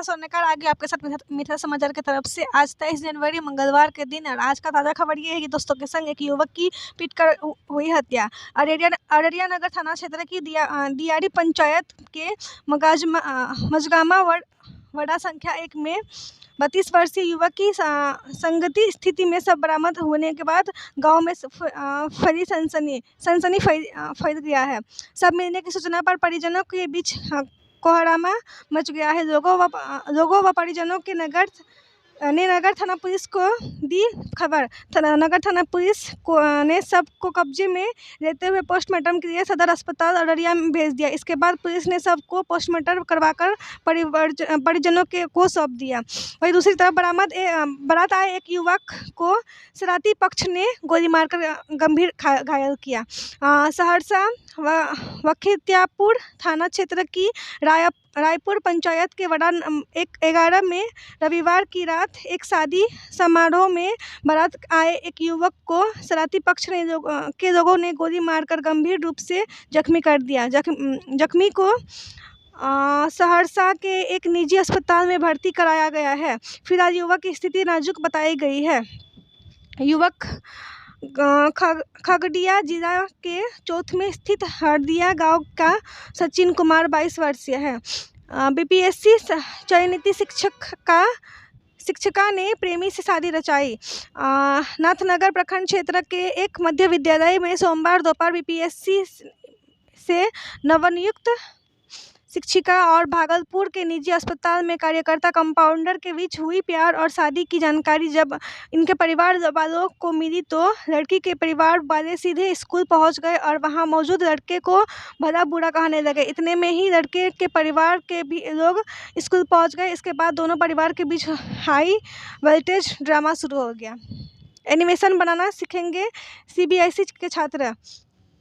सोनेकर आगे आपके साथ मिथिला समाचार की तरफ से। आज 23 जनवरी मंगलवार के दिन और आज का ताज़ा खबर ये है कि दोस्तों के संग एक युवक की पीटकर हुई हत्या। अररिया नगर थाना क्षेत्र की दियारी पंचायत के मजगामा वड़ा संख्या 1 में 32 वर्षीय युवक की संगति स्थिति में सब बरामद होने के बाद गांव में फैली सनसनी फैल गया है। सब मिलने की सूचना पर परिजनों के बीच कोहरामा मच गया है। लोगों व परिजनों के नगर थाना पुलिस को दी खबर। नगर थाना पुलिस ने सब को कब्जे में लेते हुए पोस्टमार्टम के लिए सदर अस्पताल अररिया में भेज दिया। इसके बाद पुलिस ने सब को पोस्टमार्टम करवाकर परिजनों को सौंप दिया। वहीं दूसरी तरफ बारात आए एक युवक को शरारती पक्ष ने गोली मारकर गंभीर घायल किया। सहरसा वखित्यापुर थाना क्षेत्र की रायपुर पंचायत के वार्ड 11 में रविवार की रात एक शादी समारोह में बारात आए एक युवक को शरारती पक्ष के लोगों ने गोली मारकर गंभीर रूप से जख्मी कर दिया। जख्मी को सहरसा के एक निजी अस्पताल में भर्ती कराया गया है। फिलहाल युवक की स्थिति नाजुक बताई गई है। युवक खगड़िया जिला के चौथ में स्थित हरदिया गांव का सचिन कुमार 22 वर्षीय है। बीपीएससी चयनित शिक्षिका ने प्रेमी से शादी रचाई। नाथनगर प्रखंड क्षेत्र के एक मध्य विद्यालय में सोमवार दोपहर बीपीएससी से नवनियुक्त शिक्षिका और भागलपुर के निजी अस्पताल में कार्यकर्ता कंपाउंडर के बीच हुई प्यार और शादी की जानकारी जब इनके परिवार वालों को मिली तो लड़की के परिवार वाले सीधे स्कूल पहुंच गए और वहां मौजूद लड़के को भला बुरा कहने लगे। इतने में ही लड़के के परिवार के भी लोग स्कूल पहुंच गए। इसके बाद दोनों परिवार के बीच हाई वोल्टेज ड्रामा शुरू हो गया। एनिमेशन बनाना सीखेंगे सीबीएसई के छात्र।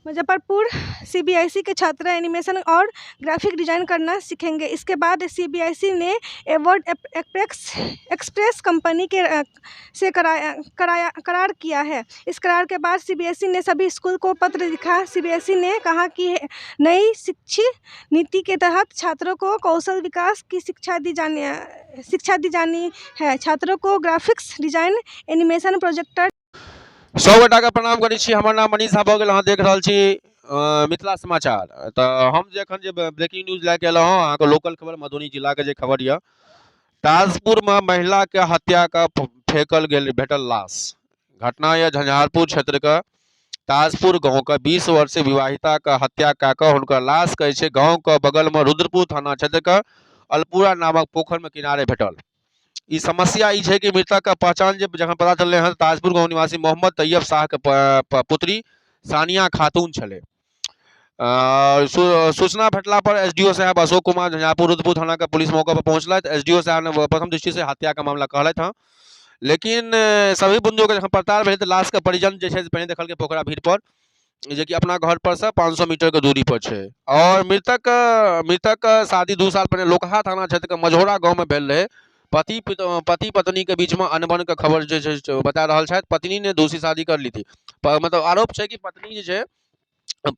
मुजफ्फरपुर सीबीएसई के छात्र एनिमेशन और ग्राफिक डिज़ाइन करना सीखेंगे। इसके बाद सीबीएसई ने एवॉर्ड एक्सप्रेस कंपनी से करार किया है। इस करार के बाद सीबीएसई ने सभी स्कूल को पत्र लिखा। सीबीएसई ने कहा कि नई शिक्षा नीति के तहत छात्रों को कौशल विकास की शिक्षा दी जानी है। छात्रों को ग्राफिक्स डिजाइन एनिमेशन प्रोजेक्टर 100 गोटा के प्रणाम करै छी। हमर नाम मनीष झा भऽ गेल। अहाँ देख रहल छी मिथिला समाचार। तऽ हम जे एखन जे ब्रेकिंग न्यूज लए के एलहुँ हँ अहाँके लोकल खबर मधुबनी जिला के जे खबर यऽ, ताजपुर में महिला के हत्या का फेंकल गेल भेटल लाश। घटना यऽ झंझारपुर क्षेत्र के ताजपुर गाँव के 20 वर्षीय विवाहिता के हत्या कऽ कऽ हुनकर लाश कहै छै गाँव के बगल में रुद्रपुर थाना क्षेत्र के अलपुरा नामक पोखर में किनारे भेटल। ई समस्या ई है कि मृतक का पहचान जब जहाँ पता चल रहे हैं ताजपुर गाँव निवासी मोहम्मद तैयब शाह के पुत्री सानिया खातून छले। सूचना भेटला पर एसडीओ साहब अशोक कुमार झंझारपुर रुद्रपुर थाना के पुलिस मौके पर पहुंचल। एसडीओ साहब ने प्रथम दृष्टि से हत्या का मामला कहलथि हँ, लेकिन सभी बंधुओं के जहाँ पड़ताल भेल लाश के परिजन जे छै पहले देखल के पोखरा भीड़ पर जे कि अपना घर पर से 500 मीटर के दूरी पर छै। और मृतक शादी 2 साल पहले लोकहा थाना क्षेत्र के मझौरा गाँव में भेल रहे। पति पत्नी के बीच में अनबन के खबर जो बता रहा है। पत्नी ने दूसरी शादी कर ली थी। मतलब आरोप है कि पत्नी जो है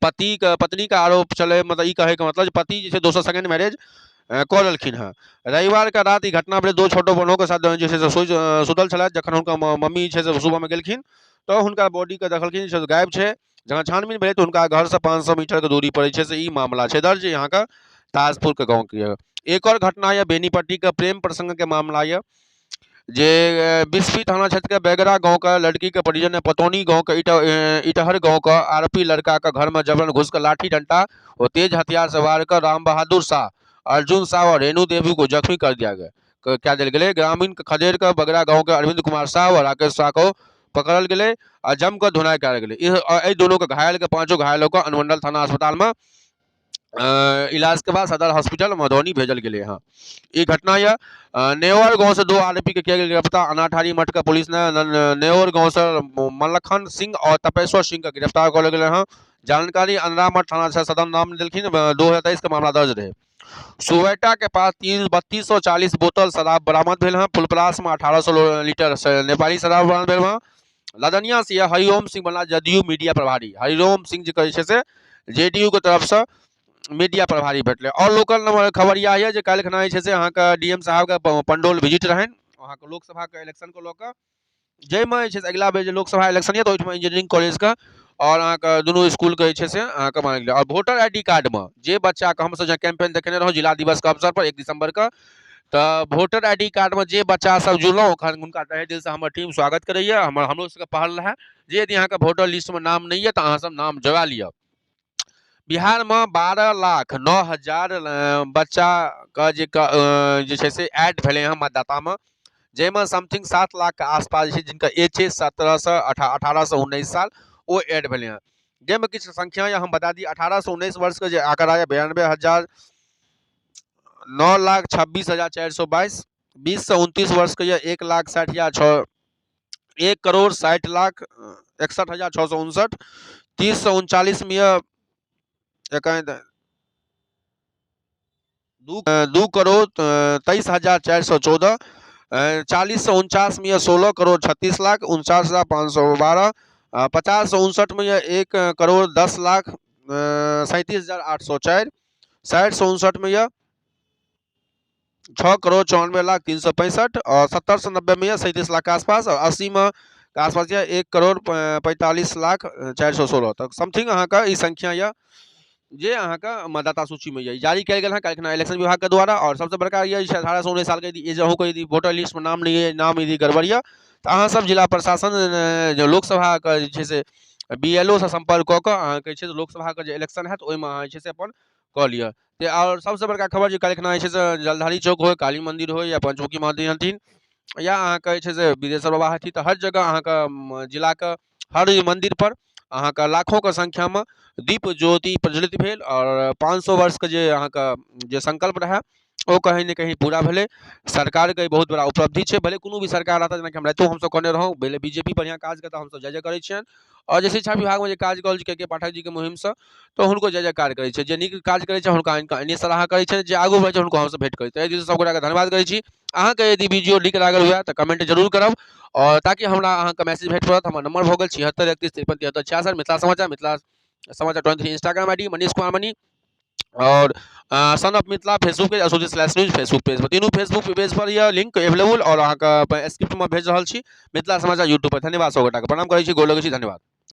पत्नी का आरोप चले, मतलब ये कहे का मतलब पति जो दोसर सेकेंड मैरिज कऽ लेलखिन हँ। रविवार का रात घटना भेल। 2 छोटो बहनों के साथ जो है सुतल छल जखन हुनका मम्मी सुबह में गेलखिन तो हुनका बॉडी के देखलखिन गायब है। जहाँ छानबीन भेल तो उनका घर से 500 मीटर के दूरी पड़े छै। से ई मामला है दर्ज यहाँ का ताजपुर के गाँव की। एक और घटना है बेनीपट्टी का प्रेम प्रसंग के मामला है जे बिस्फी थाना क्षेत्र के बेगरा गांव का लड़की के परिजन ने पतौनी गांव के इटहर गांव का आरोपी लड़का का घर में जबरन घुसकर लाठी डंडा और तेज हथियार से वार कर राम बहादुर शाह, अर्जुन शाह और रेणु देवी को जख्मी कर दिया गया। क्या दिल गए ग्रामीण खदेर का बगरा गाँव के अरविंद कुमार शाह और राकेश शाह को पकड़ल गए और जमकर धुनाई कल गए। दोनों के घायल के 5 घायलों को अनुमंडल थाना अस्पताल में इलाज के बाद सदर हॉस्पिटल मधुबनी भेजल गए। हाँ, ये घटना यह नेवर गांव से 2 आरोपी के किया गया गिरफ्तार। अनाठारी मठ का पुलिस ने नेवर गांव से मल्लखन सिंह और तपेश्वर सिंह का गिरफ्तार कर गए हैं। जानकारी अंधरामठ थाना से सदर नाम दिलखिन 2023 का मामला दर्ज रहे। सुवेटा के पास 3240 बोतल शराब बरामद भेल हैं। फुलपलास में 1800 लीटर नेपाली शराब बरामद भेल हैं। लदनिया से हरिओम सिंह बना जदयू मीडिया प्रभारी। हरिओम सिंह जी से जेडीयू के तरफ से मीडिया प्रभारी भेटले। और लोकल नंबर खबर यह है जे काल्हि खना जे छै से अहाँके डीएम साहब के पंडौल विजिट रहनि अहाँके लोकसभा के इलेक्शन को लऽ कऽ, जाहिमे जे छै से अगिला बेर जे लोकसभा इलेक्शन यऽ तऽ ओहिठाम इंजीनियरिंग कॉलेज के और अहाँके दुनू स्कूल के जे छै से अहाँके मानल गेलै। और वोटर आईडी कार्ड में जे बच्चा के हमसब जे कैंपेन देखेने रहौं जिला दिवस के अवसर पर 1 दिसंबर के, तऽ वोटर आईडी कार्ड में जे बच्चा सब जुड़लहुँ हुनका तहे दिल से हमर टीम स्वागत करैया। हमरो सबके पहल रहे जे यदि अहाँके वोटर लिस्ट में नाम नहीं है तऽ अहाँ सब नाम जोड़ा लिअ। बिहार में 12,09,000 बच्चा के जे छै से ऐड भेले हैं मतदाता में, जैमे समथिंग 7 लाख के आसपास जे जिनका एज छै 17 से 18 से 19 साल वो ऐड भेले हैं। जैमे किछु संख्या या हम बता दी 18 से 19 वर्ष के जे आंकड़ा है 92,000 9,26,422, 20 से 29 वर्ष के 1,60,000 1,60,61,659, 30 से 39 में 2,23,414, 40 से 49 में 16,36,00,000, 49,512, 50 से 59 में 1,10,00,000, 37,804, 60 से 59 में 6,94,365, और 70 से 90 में 37 लाख के आसपास, और 80 में के आसपास 1,45,04,16 तक समथिंग अहाँके ई संख्या यऽ जे अहाँके मतदाता सूची में यऽ जारी कयल गेल है काल्हि इलेक्शन विभाग के द्वारा। और सबसे बड़का ये 18 से 19 साल के एज अहूँ यदि वोटर लिस्ट में नाम नहीं है, नाम यदि गड़बड़ यऽ तऽ अहाँ सब जिला प्रशासन जो लोकसभा के जे छै से BLO से संपर्क कऽ कऽ अहाँके जे छै लोकसभा के जे इलेक्शन हैत ओहिमे अहाँ जे छै से अपन कऽ लिअ। और सबसे बड़का खबर जे काल्हि खना जे छै से जलधारी चौक हो, काली मंदिर हो या पंचमुखी महादेव हथिन या अहाँके जे छै से विदेश्वर बाबा हथिन, तऽ हर जगह अहाँके जिला के हर मंदिर पर अहाँके लाखों के संख्या में दीप ज्योति प्रज्वलित भेल। और 500 वर्ष के जे अहाँके जे संकल्प रहे ओ कहीं न कहीं पूरा भेले। सरकार के बहुत बड़ा उपलब्धि छै, भले कोनो भी सरकार रहता जेना कि हम रातिओ हमसब कहने रहौं भले बीजेपी बढ़िया काज करता हमसब जय जय करै छियनि। और जे शिक्षा विभाग में जे काज कल के पाठक जी के मुहिम से तो हुनको जय जयकार करै छै, जे नीक काज करै छै हुनका एहने सलाह करै छै, जे आगू बढ़ै छै हुनको हमसब भेंट करै छी। एहि सब गोटा के धन्यवाद करै छी। अहाँके यदि वीडियो नीक लागल हुए तऽ कमेंट जरूर करब, और ताकि हमरा अहाँके मैसेज भेट पड़त। हमर नंबर भऽ गेल 76 31 53 73 66, मिथिला समाचार 23 इंस्टाग्राम आईडी मनीष कुमार मनी, और son of Mithila Facebook page, /news Facebook page पर, तीनों फेसबुक पेज पर यह लिंक अवेलेबल। और अहाँके स्क्रिप्ट में भेज रहल छी मिथिला समाचार यूट्यूब पर। धन्यवाद सब गोटा के, प्रणाम करै छी, गोर लगै छी, धन्यवाद।